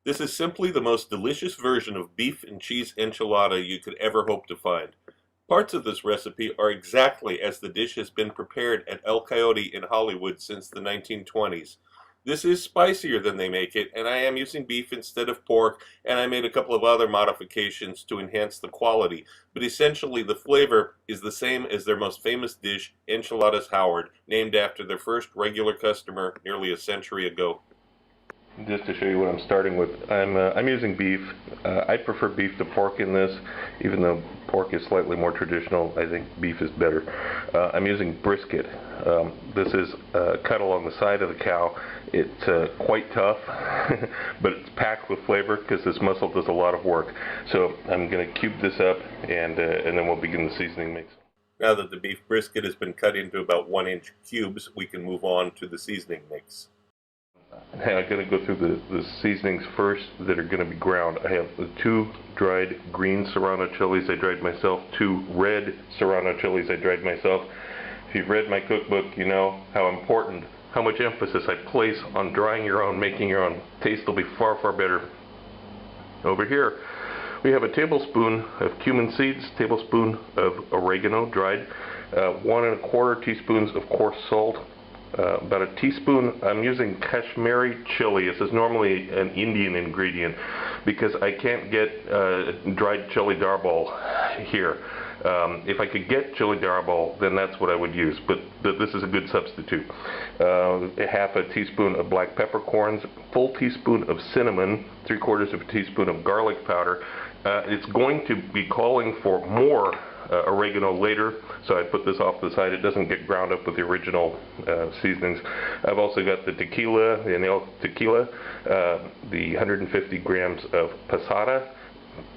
This is simply the most delicious version of beef and cheese enchilada you could ever hope to find. Parts of this recipe are exactly as the dish has been prepared at El Coyote in Hollywood since the 1920s. This is spicier than they make it, and I am using beef instead of pork, and I made a couple of other modifications to enhance the quality, but essentially the flavor is the same as their most famous dish, Enchiladas Howard, named after their first regular customer nearly a century ago. Just to show you what I'm starting with, I'm using beef. I prefer beef to pork in this, even though pork is slightly more traditional. I think beef is better. I'm using brisket. This is cut along the side of the cow. It's quite tough, but it's packed with flavor because this muscle does a lot of work. So I'm going to cube this up, and then we'll begin the seasoning mix. Now that the beef brisket has been cut into about 1-inch cubes, we can move on to the seasoning mix. I'm going to go through the seasonings first that are going to be ground. I have the 2 dried green serrano chilies I dried myself, 2 red serrano chilies I dried myself. If you've read my cookbook, you know how much emphasis I place on drying your own, making your own. Taste will be far, far better. Over here, we have a tablespoon of cumin seeds, tablespoon of oregano dried, 1 1/4 teaspoons of coarse salt, about a teaspoon. I'm using Kashmiri chili. This is normally an Indian ingredient because I can't get dried chili darbal here. If I could get chili darbal, then that's what I would use, but this is a good substitute. Half a teaspoon of black peppercorns, full teaspoon of cinnamon, 3/4 of a teaspoon of garlic powder. It's going to be calling for more oregano later, so I put this off to the side. It doesn't get ground up with the original seasonings. I've also got the tequila, the Anel tequila, the 150 grams of pasata,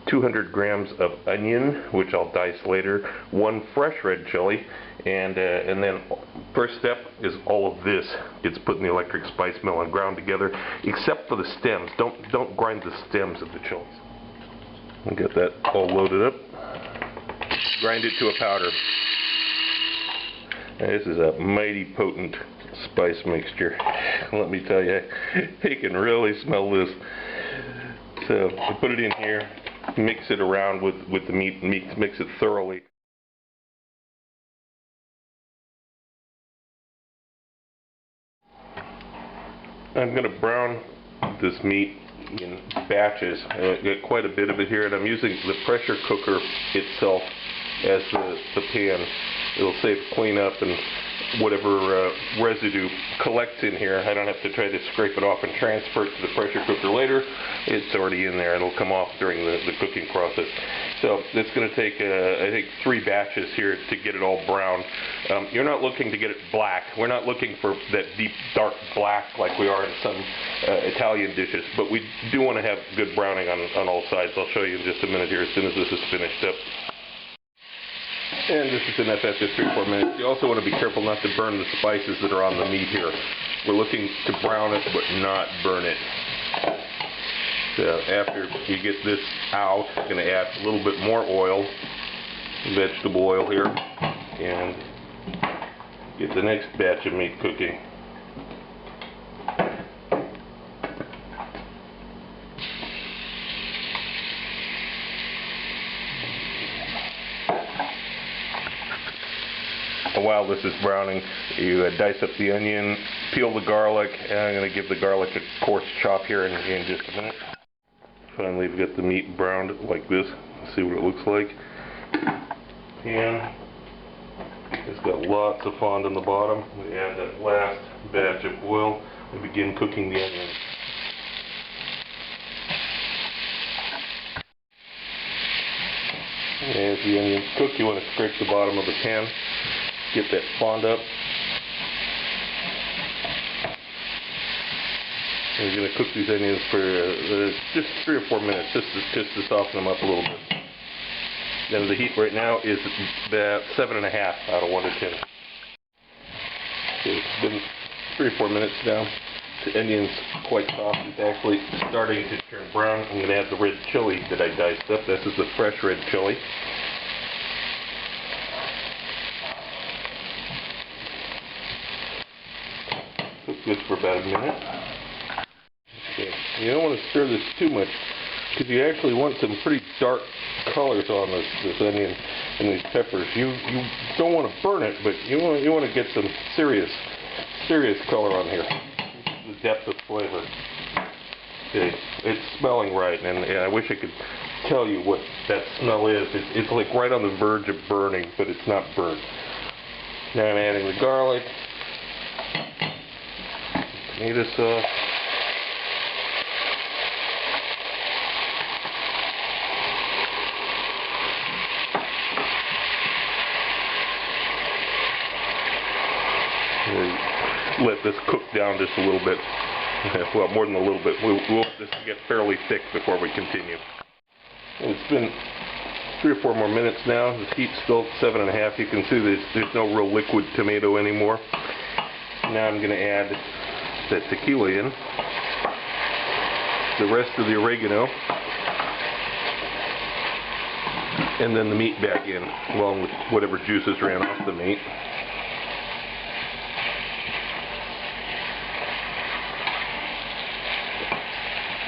200 grams of onion, which I'll dice later, 1 fresh red chili, and then first step is all of this. It's put in the electric spice mill and ground together, except for the stems. Don't grind the stems of the chilies. I'll get that all loaded up. Grind it to a powder. Now, this is a mighty potent spice mixture. Let me tell you, you can really smell this. So I put it in here, mix it around with the meat, mix it thoroughly. I'm going to brown this meat in batches. I get quite a bit of it here, and I'm using the pressure cooker itself as the pan. It'll save cleanup and whatever residue collects in here. I don't have to try to scrape it off and transfer it to the pressure cooker later. It's already in there. It'll come off during the cooking process. So it's going to take, I think, 3 batches here to get it all brown. You're not looking to get it black. We're not looking for that deep, dark black like we are in some Italian dishes, but we do want to have good browning on all sides. I'll show you in just a minute here as soon as this is finished up. And this is enough after 3-4 minutes. You also want to be careful not to burn the spices that are on the meat here. We're looking to brown it, but not burn it. So after you get this out, you're going to add a little bit more oil, vegetable oil here, and get the next batch of meat cooking. While this is browning, you dice up the onion, peel the garlic, and I'm going to give the garlic a coarse chop here in just a minute. Finally, we've got the meat browned like this. Let's see what it looks like. And it's got lots of fond on the bottom. We add that last batch of oil and begin cooking the onions. As the onions cook, you want to scrape the bottom of the pan. Get that fond up. And you're going to cook these onions for just 3 or 4 minutes, just to soften them up a little bit. Then the heat right now is about 7.5 out of 1 to 10. Okay, it's been 3 or 4 minutes now. The onion's quite soft. It's actually starting to turn brown. I'm going to add the red chili that I diced up. This is the fresh red chili. Cook this for about a minute. Okay. You don't want to stir this too much, because you actually want some pretty dark colors on this onion and these peppers. You don't want to burn it, but you want to get some serious color on here. The depth of flavor. Okay, it's smelling right, and I wish I could tell you what that smell is. It's like right on the verge of burning, but it's not burnt. Now I'm adding the garlic, tomato sauce, let this cook down just a little bit. Well, more than a little bit. We'll want this to get fairly thick before we continue. It's been 3 or 4 more minutes now. The heat's still at 7.5. You can see there's no real liquid tomato anymore. Now I'm going to add the tequila in, the rest of the oregano, and then the meat back in, along with whatever juices ran off the meat.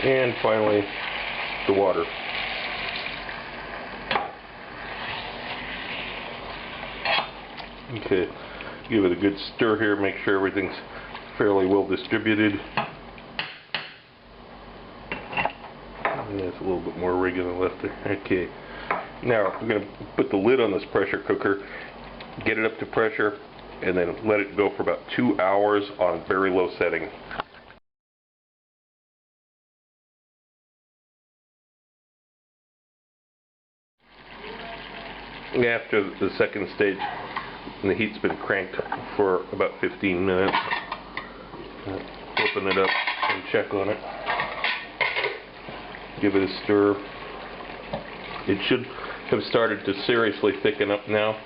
And finally, the water. Okay, give it a good stir here, make sure everything's fairly well distributed. And there's a little bit more oregano left there. Okay, now I'm going to put the lid on this pressure cooker, get it up to pressure, and then let it go for about 2 hours on very low setting. After the second stage, the heat's been cranked for about 15 minutes. Open it up and check on it. Give it a stir. It should have started to seriously thicken up now,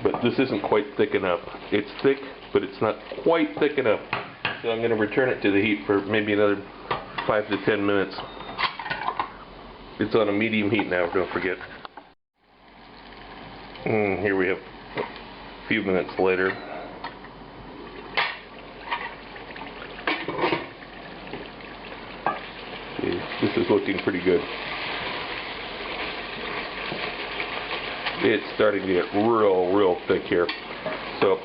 but this isn't quite thick enough. It's thick, but it's not quite thick enough. So I'm going to return it to the heat for maybe another 5 to 10 minutes. It's on a medium heat now, don't forget. Here we have a few minutes later. Okay, this is looking pretty good. It's starting to get real thick here. So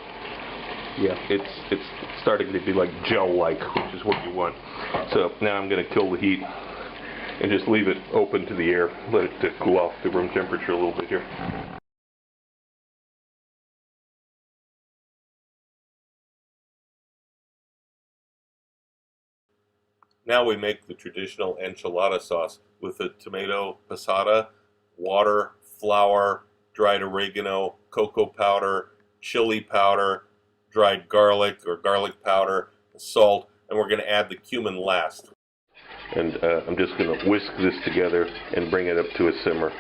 yeah, it's starting to be like gel-like, which is what you want. So now I'm going to kill the heat and just leave it open to the air. Let it cool off to room temperature a little bit here. Now we make the traditional enchilada sauce with the tomato passata, water, flour, dried oregano, cocoa powder, chili powder, dried garlic or garlic powder, salt, and we're going to add the cumin last. And I'm just going to whisk this together and bring it up to a simmer.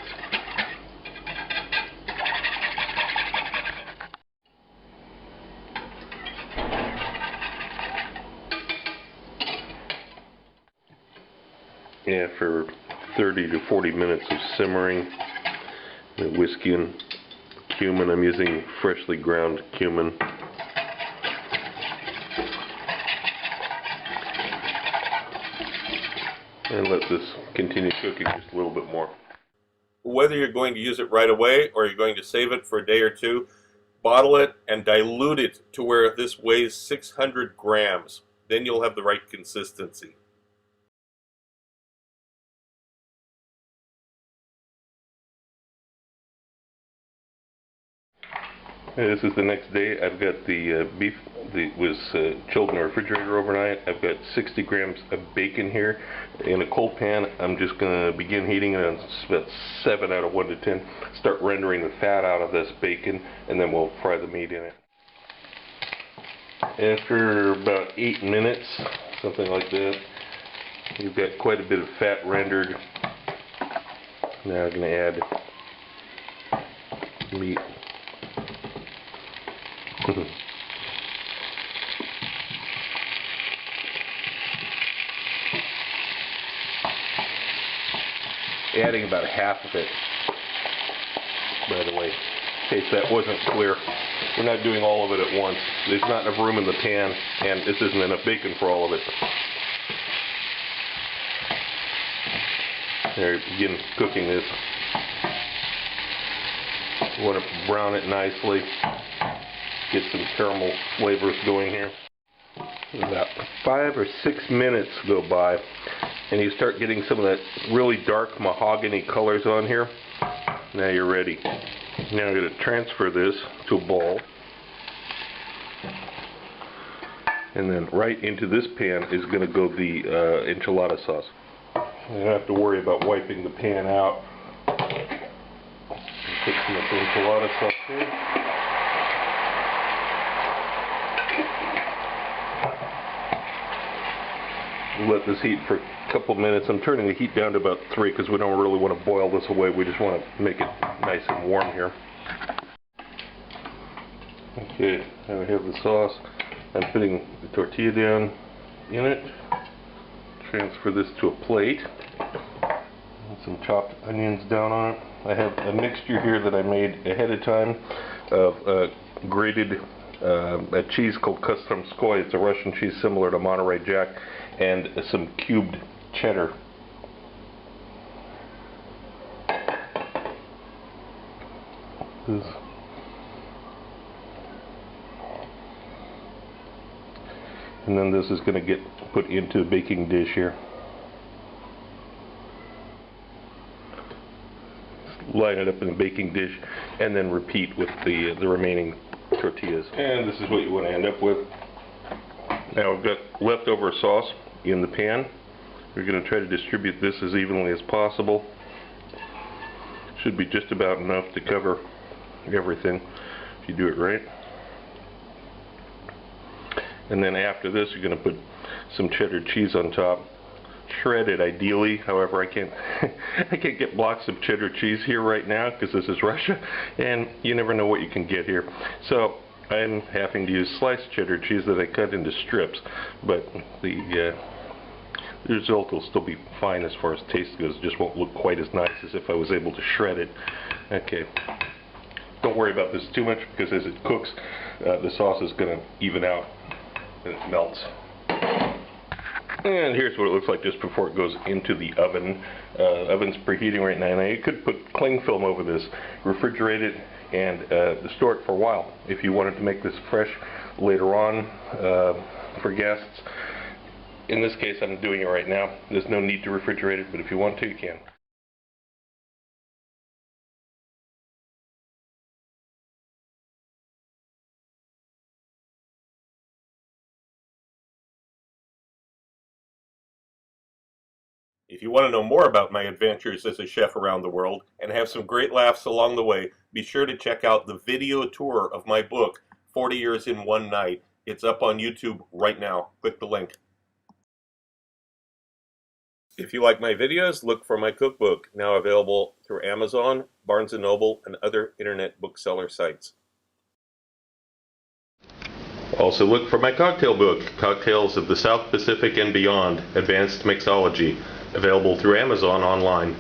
After 30 to 40 minutes of simmering, the whiskey and cumin, I'm using freshly ground cumin. And let this continue cooking just a little bit more. Whether you're going to use it right away or you're going to save it for a day or two, bottle it and dilute it to where this weighs 600 grams. Then you'll have the right consistency. This is the next day. I've got the beef that was chilled in the refrigerator overnight. I've got 60 grams of bacon here. In a cold pan, I'm just going to begin heating it on about 7 out of 1 to 10. Start rendering the fat out of this bacon, and then we'll fry the meat in it. After about 8 minutes, something like that, you've got quite a bit of fat rendered. Now I'm going to add meat. Adding about half of it, by the way, in case that wasn't clear. We're not doing all of it at once. There's not enough room in the pan, and this isn't enough bacon for all of it. There, begin cooking this. You want to brown it nicely. Get some caramel flavors going here. About 5 or 6 minutes go by, and you start getting some of that really dark mahogany colors on here. Now you're ready. Now I'm going to transfer this to a bowl. And then right into this pan is going to go the enchilada sauce. You don't have to worry about wiping the pan out. Put some of the enchilada sauce here. Let this heat for a couple minutes. I'm turning the heat down to about 3 because we don't really want to boil this away. We just want to make it nice and warm here. Okay, now we have the sauce. I'm putting the tortilla down in it. Transfer this to a plate. And some chopped onions down on it. I have a mixture here that I made ahead of time of grated a cheese called Kostomskoye. It's a Russian cheese similar to Monterey Jack, and some cubed cheddar. And then this is going to get put into a baking dish here. Line it up in a baking dish and then repeat with the remaining tortillas. And this is what you want to end up with. Now we've got leftover sauce in the pan. We're going to try to distribute this as evenly as possible. Should be just about enough to cover everything if you do it right. And then after this you're going to put some cheddar cheese on top. Shredded ideally, however I can't I can't get blocks of cheddar cheese here right now because this is Russia and you never know what you can get here. So I'm having to use sliced cheddar cheese that I cut into strips, but the result will still be fine as far as taste goes. It just won't look quite as nice as if I was able to shred it. Okay, don't worry about this too much because as it cooks the sauce is going to even out and it melts. And here's what it looks like just before it goes into the oven. Oven's preheating right now. Now you could put cling film over this, refrigerate it, and store it for a while if you wanted to make this fresh later on for guests. In this case I'm doing it right now. There's no need to refrigerate it, but if you want to, you can. If you want to know more about my adventures as a chef around the world and have some great laughs along the way, be sure to check out the video tour of my book, 40 Years in One Night. It's up on YouTube right now. Click the link. If you like my videos, look for my cookbook, now available through Amazon, Barnes & Noble, and other internet bookseller sites. Also look for my cocktail book, Cocktails of the South Pacific and Beyond, Advanced Mixology, available through Amazon online.